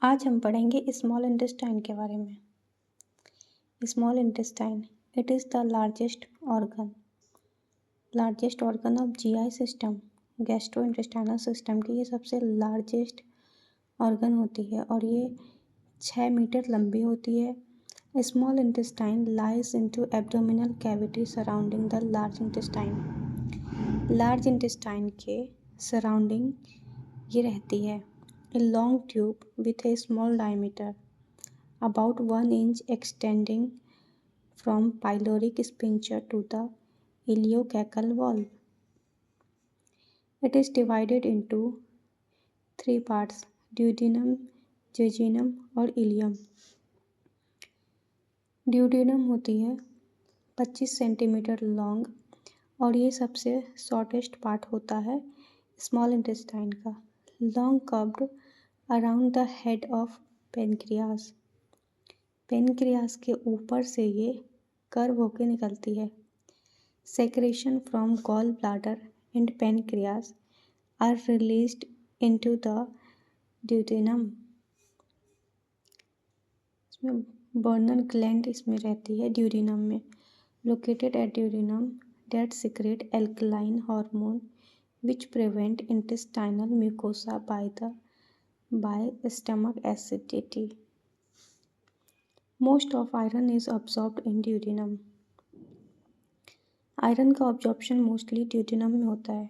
आज हम पढ़ेंगे स्मॉल इंटेस्टाइन के बारे में। Small intestine, it is the largest organ of GI system. Gastro intestinal system की ये सबसे लार्जेस्ट ऑर्गन होती है और ये 6 मीटर लंबी होती है। Small intestine lies into abdominal cavity surrounding the large intestine. Large intestine के सराउंडिंग ये रहती है। A long tube with a small diameter, about 1 inch, extending from pyloric sphincter to the ileocacal valve. It is divided into 3 parts: duodenum, jejunum और ileum. Duodenum होती है 25 centimetre long और ये सबसे शॉर्टेस्ट पार्ट होता है स्मॉल इंटेस्टाइन का। Long curved around the head of pancreas. Pancreas के ऊपर से ये कर्व होके निकलती है। Secretion from gall bladder and pancreas are released into the duodenum. इसमें बर्नर ग्लैंड इसमें रहती है ड्यूडेनम में, located at duodenum, that secrete alkaline hormone which prevent intestinal mucosa by stomach acidity. Most of iron is absorbed in duodenum. Iron का absorption mostly duodenum में होता है।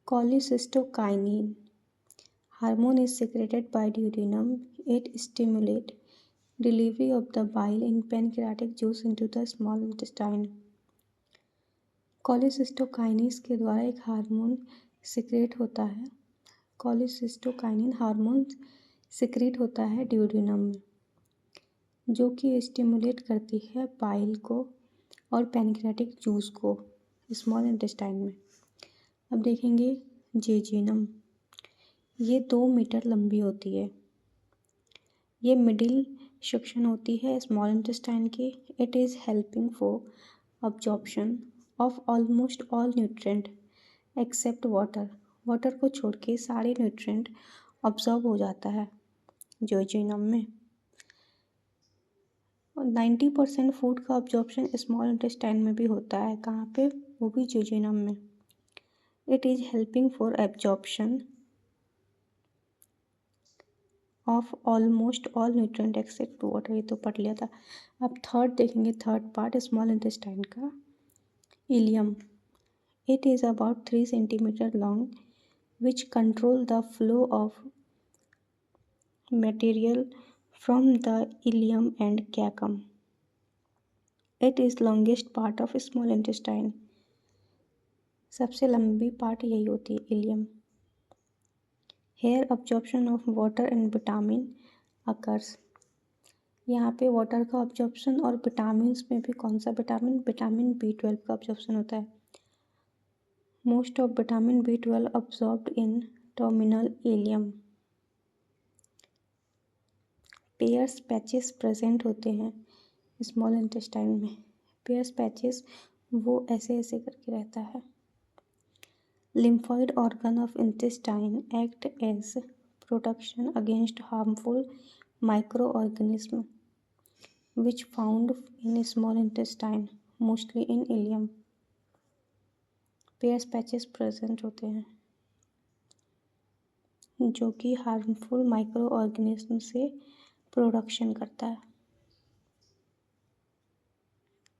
cholecystokinin hormone is secreted by duodenum. It stimulates delivery of the bile in pancreatic juice into the small intestine. cholecystokinin के द्वारा एक hormone secrete होता है। cholecystokinin hormone secrete होता है ड्यूडेनम में, जो कि स्टिमुलेट करती है बाइल को और पैनक्रियाटिक जूस को स्मॉल इंटेस्टाइन में। अब देखेंगे जेजिनम। ये 2 मीटर लंबी होती है। ये मिडिल सेक्शन होती है स्मॉल इंटेस्टाइन की। It is helping for absorption of almost all nutrient except water. Water को छोड़ के सारे न्यूट्रिएंट अब्जॉर्ब हो जाता है जेजिनम में। 90% फूड का अब्जॉर्प्शन स्मॉल इंटेस्टाइन में भी होता है। कहाँ पे? वो भी जेजिनम में। It is helping for absorption of almost all nutrient except water, ये तो पढ़ लिया था। अब थर्ड देखेंगे, थर्ड पार्ट स्मॉल इंटेस्टाइन का, ileum. It is about 3 centimeters long, which control the flow of material from the ileum and cecum. It is longest part of small intestine. सबसे लंबी पार्ट यही होती है ilium. Here absorption of water and vitamin occurs. यहाँ पे water का absorption और vitamin में भी कौन सा विटामिन? विटामिन B12 का ऑब्जॉर्प्शन होता है। Most of vitamin B12 absorbed in terminal ileum. Peyer's patches present होते हैं स्मॉल इंटेस्टाइन में। पेयर्स पैचेस वो ऐसे ऐसे करके रहता है। Lymphoid organ of intestine act as protection against harmful microorganism which found in small intestine, mostly in ileum. Peyer's patches present होते हैं जो कि हार्मफुल माइक्रो ऑर्गेनिज्म से प्रोडक्शन करता है।